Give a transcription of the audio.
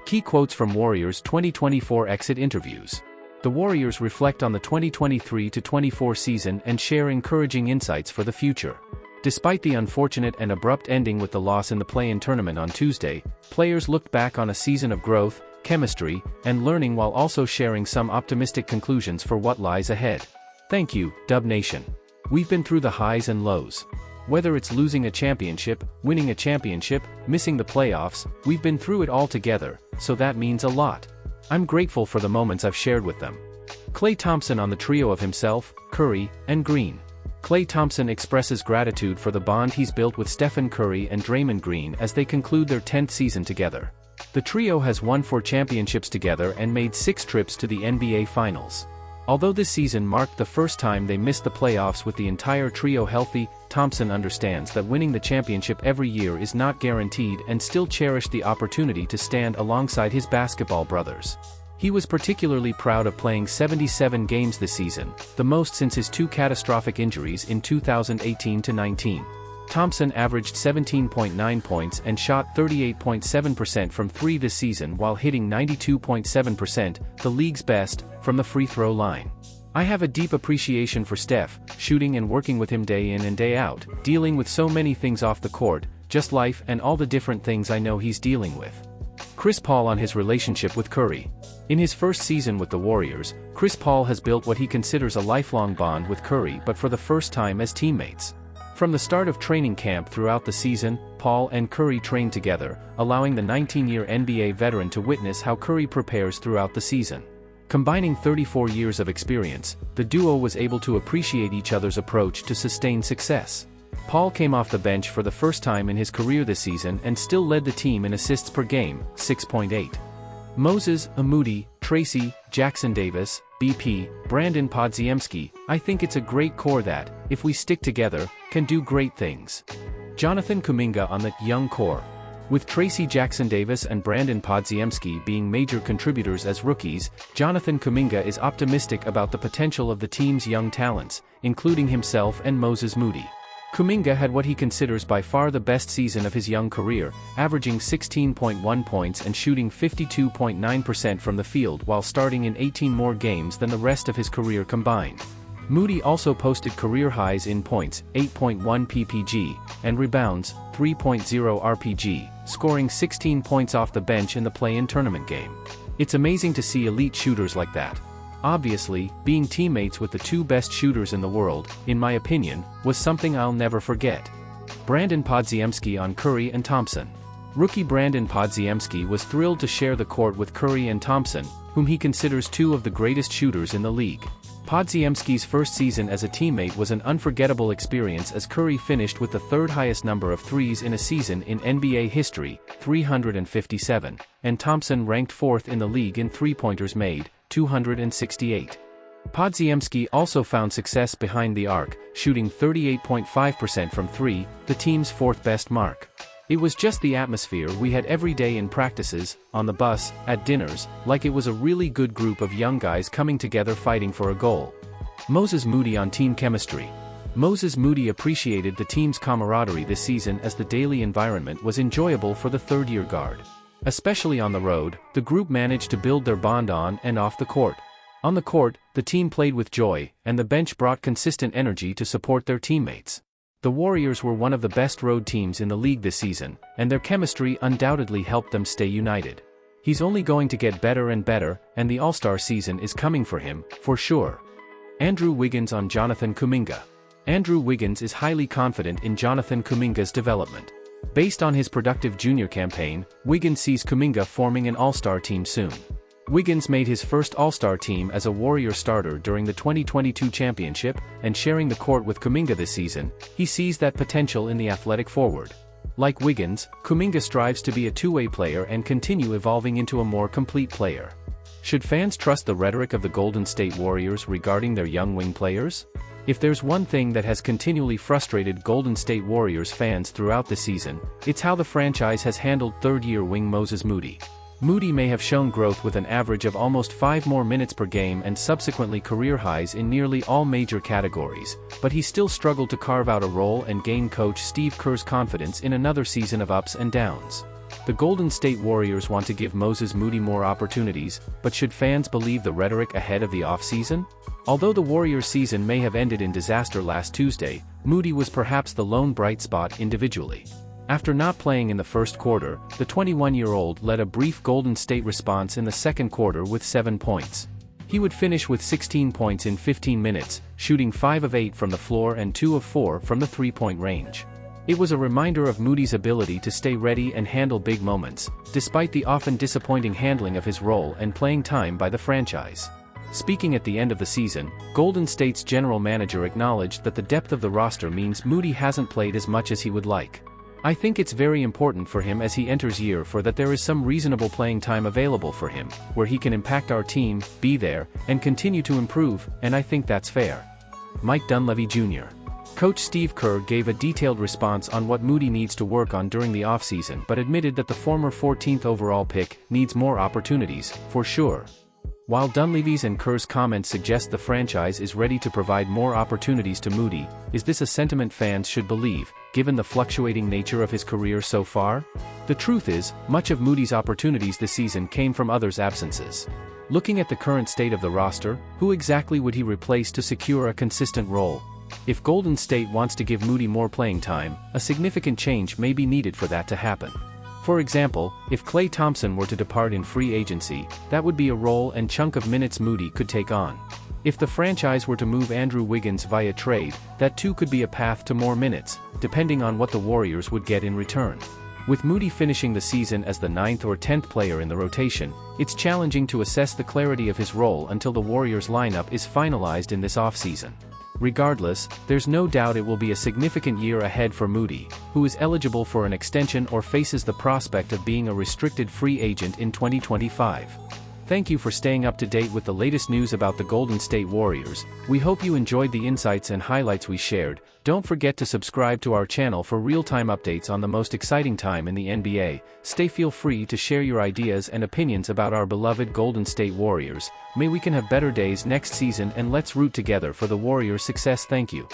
Key quotes from Warriors 2024 exit interviews. The Warriors reflect on the 2023-24 season and share encouraging insights for the future. Despite the unfortunate and abrupt ending with the loss in the play-in tournament on Tuesday, players looked back on a season of growth, chemistry, and learning while also sharing some optimistic conclusions for what lies ahead. Thank you, Dub Nation. We've been through the highs and lows. Whether it's losing a championship, winning a championship, missing the playoffs, we've been through it all together, so that means a lot. I'm grateful for the moments I've shared with them. Klay Thompson on the trio of himself, Curry, and Green. Klay Thompson expresses gratitude for the bond he's built with Stephen Curry and Draymond Green as they conclude their 10th season together. The trio has won 4 championships together and made 6 trips to the NBA Finals. Although this season marked the first time they missed the playoffs with the entire trio healthy, Thompson understands that winning the championship every year is not guaranteed and still cherished the opportunity to stand alongside his basketball brothers. He was particularly proud of playing 77 games this season, the most since his 2 catastrophic injuries in 2018-19. Thompson averaged 17.9 points and shot 38.7% from 3 this season while hitting 92.7%, the league's best, from the free throw line. I have a deep appreciation for Steph, shooting and working with him day in and day out, dealing with so many things off the court, just life and all the different things I know he's dealing with. Chris Paul on his relationship with Curry. In his first season with the Warriors, Chris Paul has built what he considers a lifelong bond with Curry but for the first time as teammates. From the start of training camp throughout the season, Paul and Curry trained together, allowing the 19-year NBA veteran to witness how Curry prepares throughout the season. Combining 34 years of experience, the duo was able to appreciate each other's approach to sustained success. Paul came off the bench for the first time in his career this season and still led the team in assists per game, 6.8. Moses, Moody, Tracy, Jackson Davis, BP, Brandon Podziemski, I think it's a great core that, if we stick together, can do great things. Jonathan Kuminga on the young core. With Tracy Jackson Davis and Brandon Podziemski being major contributors as rookies, Jonathan Kuminga is optimistic about the potential of the team's young talents, including himself and Moses Moody. Kuminga had what he considers by far the best season of his young career, averaging 16.1 points and shooting 52.9% from the field while starting in 18 more games than the rest of his career combined. Moody also posted career highs in points, 8.1 ppg, and rebounds, 3.0 rpg, scoring 16 points off the bench in the play-in tournament game. It's amazing to see elite shooters like that. Obviously, being teammates with the 2 best shooters in the world, in my opinion, was something I'll never forget. Brandon Podziemski on Curry and Thompson. Rookie Brandon Podziemski was thrilled to share the court with Curry and Thompson, whom he considers 2 of the greatest shooters in the league. Podziemski's first season as a teammate was an unforgettable experience as Curry finished with the 3rd highest number of threes in a season in NBA history, 357, and Thompson ranked 4th in the league in three-pointers made, 268. Podziemski also found success behind the arc, shooting 38.5% from 3, the team's 4th best mark. It was just the atmosphere we had every day in practices, on the bus, at dinners, like it was a really good group of young guys coming together fighting for a goal. Moses Moody on team chemistry. Moses Moody appreciated the team's camaraderie this season as the daily environment was enjoyable for the 3rd-year guard. Especially on the road, the group managed to build their bond on and off the court. On the court, the team played with joy, and the bench brought consistent energy to support their teammates. The Warriors were one of the best road teams in the league this season, and their chemistry undoubtedly helped them stay united. He's only going to get better and better, and the All-Star season is coming for him, for sure. Andrew Wiggins on Jonathan Kuminga. Andrew Wiggins is highly confident in Jonathan Kuminga's development. Based on his productive junior campaign, Wiggins sees Kuminga forming an All-Star team soon. Wiggins made his first All-Star team as a Warrior starter during the 2022 championship, and sharing the court with Kuminga this season, he sees that potential in the athletic forward. Like Wiggins, Kuminga strives to be a two-way player and continue evolving into a more complete player. Should fans trust the rhetoric of the Golden State Warriors regarding their young wing players? If there's one thing that has continually frustrated Golden State Warriors fans throughout the season, it's how the franchise has handled 3rd-year wing Moses Moody. Moody may have shown growth with an average of almost 5 more minutes per game and subsequently career highs in nearly all major categories, but he still struggled to carve out a role and gain coach Steve Kerr's confidence in another season of ups and downs. The Golden State Warriors want to give Moses Moody more opportunities, but should fans believe the rhetoric ahead of the offseason? Although the Warriors' season may have ended in disaster last Tuesday, Moody was perhaps the lone bright spot individually. After not playing in the first quarter, the 21-year-old led a brief Golden State response in the second quarter with 7 points. He would finish with 16 points in 15 minutes, shooting 5 of 8 from the floor and 2 of 4 from the three-point range. It was a reminder of Moody's ability to stay ready and handle big moments, despite the often disappointing handling of his role and playing time by the franchise. Speaking at the end of the season, Golden State's general manager acknowledged that the depth of the roster means Moody hasn't played as much as he would like. I think it's very important for him as he enters year 4 that there is some reasonable playing time available for him, where he can impact our team, be there, and continue to improve, and I think that's fair. Mike Dunleavy Jr. Coach Steve Kerr gave a detailed response on what Moody needs to work on during the offseason but admitted that the former 14th overall pick needs more opportunities, for sure. While Dunleavy's and Kerr's comments suggest the franchise is ready to provide more opportunities to Moody, is this a sentiment fans should believe, given the fluctuating nature of his career so far? The truth is, much of Moody's opportunities this season came from others' absences. Looking at the current state of the roster, who exactly would he replace to secure a consistent role? If Golden State wants to give Moody more playing time, a significant change may be needed for that to happen. For example, if Klay Thompson were to depart in free agency, that would be a role and chunk of minutes Moody could take on. If the franchise were to move Andrew Wiggins via trade, that too could be a path to more minutes, depending on what the Warriors would get in return. With Moody finishing the season as the 9th or 10th player in the rotation, it's challenging to assess the clarity of his role until the Warriors lineup is finalized in this offseason. Regardless, there's no doubt it will be a significant year ahead for Moody, who is eligible for an extension or faces the prospect of being a restricted free agent in 2025. Thank you for staying up to date with the latest news about the Golden State Warriors. We hope you enjoyed the insights and highlights we shared. Don't forget to subscribe to our channel for real-time updates on the most exciting time in the NBA. Feel free to share your ideas and opinions about our beloved Golden State Warriors. May we can have better days next season, and let's root together for the Warriors' success. Thank you.